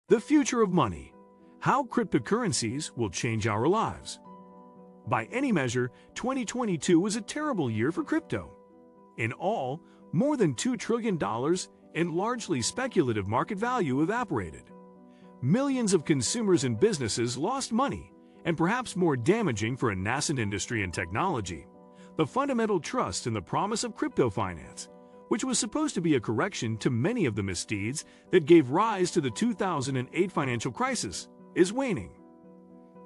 The future of money. How cryptocurrencies will change our lives. By any measure, 2022 was a terrible year for crypto. In all, more than $2 trillion in largely speculative market value evaporated. Millions of consumers and businesses lost money, and perhaps more damaging for a nascent industry and technology, the fundamental trust in the promise of crypto finance, which was supposed to be a correction to many of the misdeeds that gave rise to the 2008 financial crisis, is waning.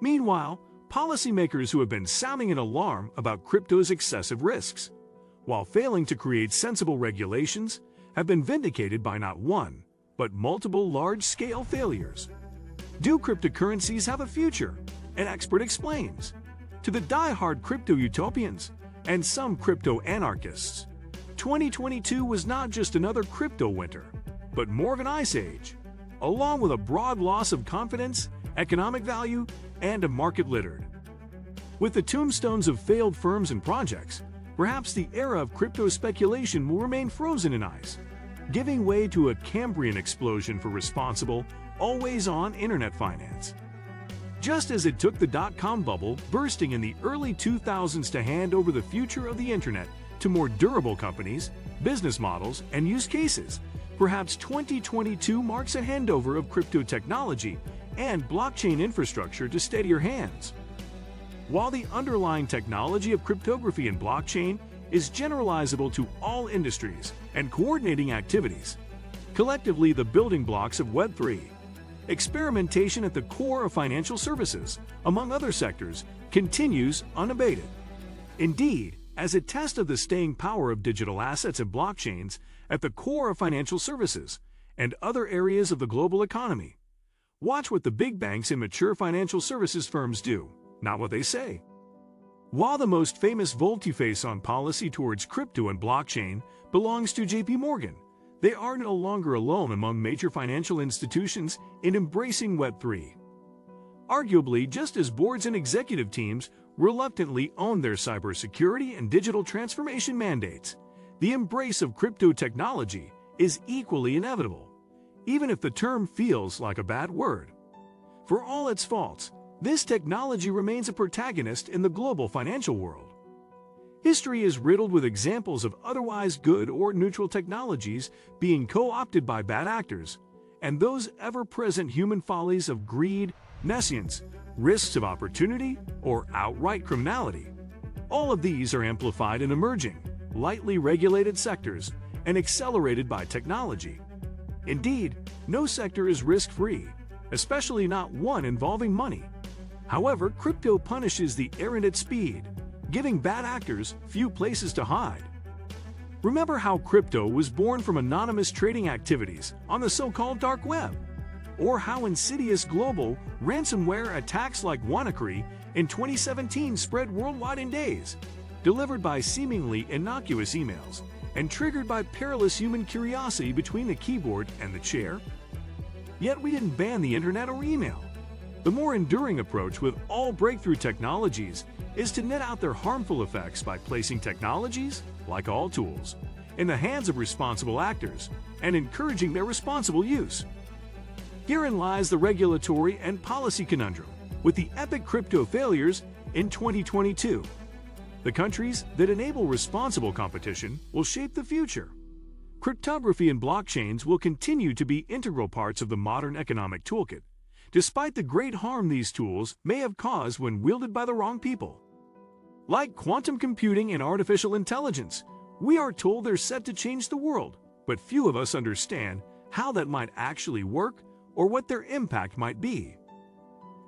Meanwhile, policymakers who have been sounding an alarm about crypto's excessive risks, while failing to create sensible regulations, have been vindicated by not one, but multiple large-scale failures. Do cryptocurrencies have a future? An expert explains. To the die-hard crypto utopians and some crypto anarchists, 2022 was not just another crypto winter, but more of an ice age, along with a broad loss of confidence, economic value, and a market littered. With the tombstones of failed firms and projects, perhaps the era of crypto speculation will remain frozen in ice, giving way to a Cambrian explosion for responsible, always-on internet finance. Just as it took the dot-com bubble bursting in the early 2000s to hand over the future of the internet to more durable companies, business models, and use cases, perhaps 2022 marks a handover of crypto technology and blockchain infrastructure to steadier hands. While the underlying technology of cryptography and blockchain is generalizable to all industries and coordinating activities, collectively the building blocks of Web3, experimentation at the core of financial services, among other sectors, continues unabated. Indeed, as a test of the staying power of digital assets and blockchains at the core of financial services and other areas of the global economy, watch what the big banks and mature financial services firms do, not what they say. While the most famous volte-face on policy towards crypto and blockchain belongs to JP Morgan, they are no longer alone among major financial institutions in embracing Web3. Arguably, just as boards and executive teams reluctantly own their cybersecurity and digital transformation mandates, the embrace of crypto technology is equally inevitable, even if the term feels like a bad word. For all its faults, this technology remains a protagonist in the global financial world. History is riddled with examples of otherwise good or neutral technologies being co-opted by bad actors, and those ever-present human follies of greed, nescience, risks of opportunity, or outright criminality. All of these are amplified in emerging, lightly regulated sectors and accelerated by technology. Indeed, no sector is risk-free, especially not one involving money. However, crypto punishes the errant at speed, giving bad actors few places to hide. Remember how crypto was born from anonymous trading activities on the so-called dark web? Or how insidious global ransomware attacks like WannaCry in 2017 spread worldwide in days, delivered by seemingly innocuous emails and triggered by perilous human curiosity between the keyboard and the chair? Yet we didn't ban the internet or email. The more enduring approach with all breakthrough technologies is to net out their harmful effects by placing technologies, like all tools, in the hands of responsible actors and encouraging their responsible use. Herein lies the regulatory and policy conundrum with the epic crypto failures in 2022. The countries that enable responsible competition will shape the future. Cryptography and blockchains will continue to be integral parts of the modern economic toolkit, despite the great harm these tools may have caused when wielded by the wrong people. Like quantum computing and artificial intelligence, we are told they're set to change the world, but few of us understand how that might actually work or what their impact might be.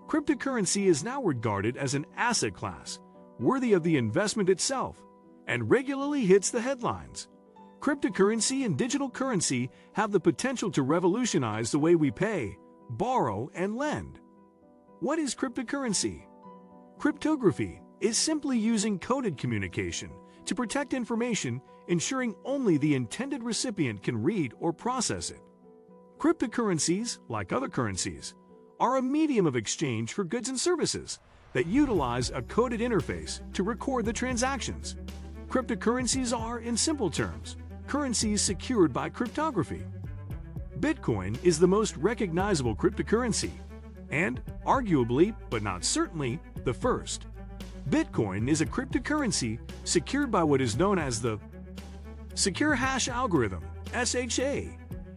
Cryptocurrency is now regarded as an asset class, worthy of the investment itself, and regularly hits the headlines. Cryptocurrency and digital currency have the potential to revolutionize the way we pay, borrow, and lend. What is cryptocurrency? Cryptography is simply using coded communication to protect information, ensuring only the intended recipient can read or process it. Cryptocurrencies, like other currencies, are a medium of exchange for goods and services that utilize a coded interface to record the transactions. Cryptocurrencies are, in simple terms, currencies secured by cryptography. Bitcoin is the most recognizable cryptocurrency, and arguably, but not certainly, the first. Bitcoin is a cryptocurrency secured by what is known as the Secure Hash Algorithm, SHA.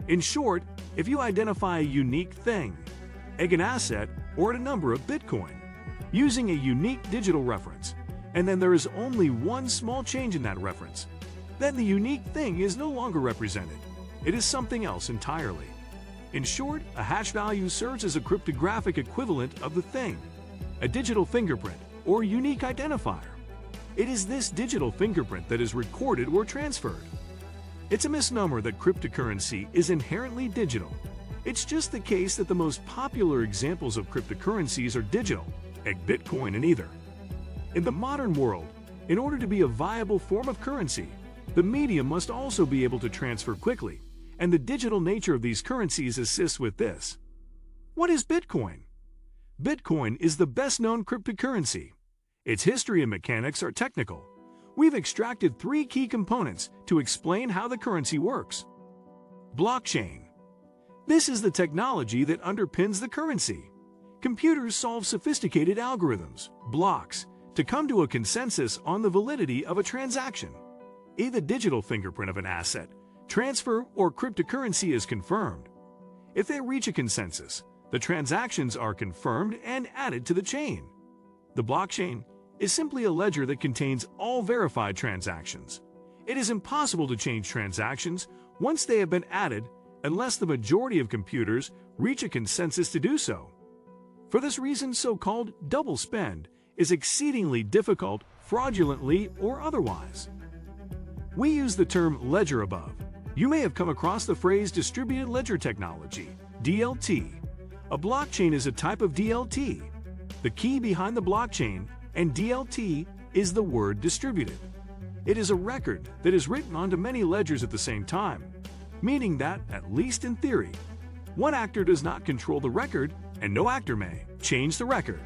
In short, if you identify a unique thing, an asset, or a number of Bitcoin, using a unique digital reference, and then there is only one small change in that reference, then the unique thing is no longer represented. It is something else entirely. In short, a hash value serves as a cryptographic equivalent of the thing, a digital fingerprint or unique identifier. It is this digital fingerprint that is recorded or transferred. It's a misnomer that cryptocurrency is inherently digital. It's just the case that the most popular examples of cryptocurrencies are digital, like Bitcoin and Ether. In the modern world, in order to be a viable form of currency, the medium must also be able to transfer quickly, and the digital nature of these currencies assists with this. What is Bitcoin? Bitcoin is the best-known cryptocurrency. Its history and mechanics are technical. We've extracted three key components to explain how the currency works. Blockchain. This is the technology that underpins the currency. Computers solve sophisticated algorithms, blocks, to come to a consensus on the validity of a transaction. Either digital fingerprint of an asset, transfer, or cryptocurrency is confirmed. If they reach a consensus, the transactions are confirmed and added to the chain. The blockchain is simply a ledger that contains all verified transactions. It is impossible to change transactions once they have been added unless the majority of computers reach a consensus to do so. For this reason, so-called double spend is exceedingly difficult, fraudulently or otherwise. We use the term ledger above. You may have come across the phrase distributed ledger technology, DLT. A blockchain is a type of DLT. The key behind the blockchain and DLT is the word distributed. It is a record that is written onto many ledgers at the same time, meaning that, at least in theory, one actor does not control the record and no actor may change the record.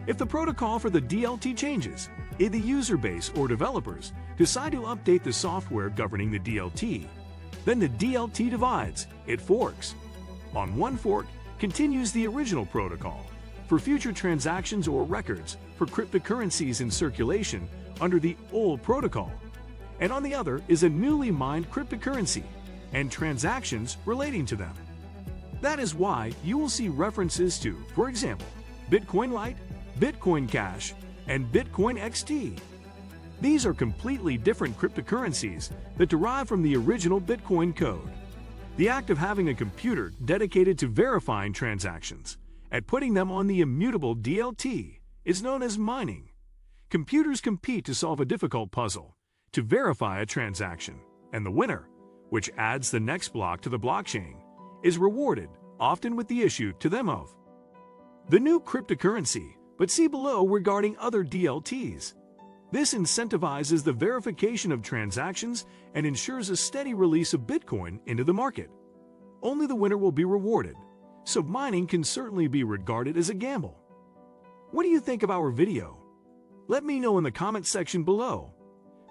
If the protocol for the DLT changes, if the user base or developers decide to update the software governing the DLT, then the DLT divides, it forks. On one fork continues the original protocol for future transactions or records for cryptocurrencies in circulation under the old protocol, and on the other is a newly mined cryptocurrency and transactions relating to them. That is why you will see references to, for example, Bitcoin Lite, Bitcoin Cash, and Bitcoin XT. These are completely different cryptocurrencies that derive from the original Bitcoin code. The act of having a computer dedicated to verifying transactions and putting them on the immutable DLT is known as mining. Computers compete to solve a difficult puzzle, to verify a transaction, and the winner, which adds the next block to the blockchain, is rewarded, often with the issue to them of the new cryptocurrency, but see below regarding other DLTs. This incentivizes the verification of transactions and ensures a steady release of Bitcoin into the market. Only the winner will be rewarded, so mining can certainly be regarded as a gamble. What do you think of our video? Let me know in the comment section below.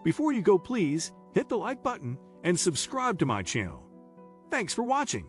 Before you go, please hit the like button and subscribe to my channel. Thanks for watching.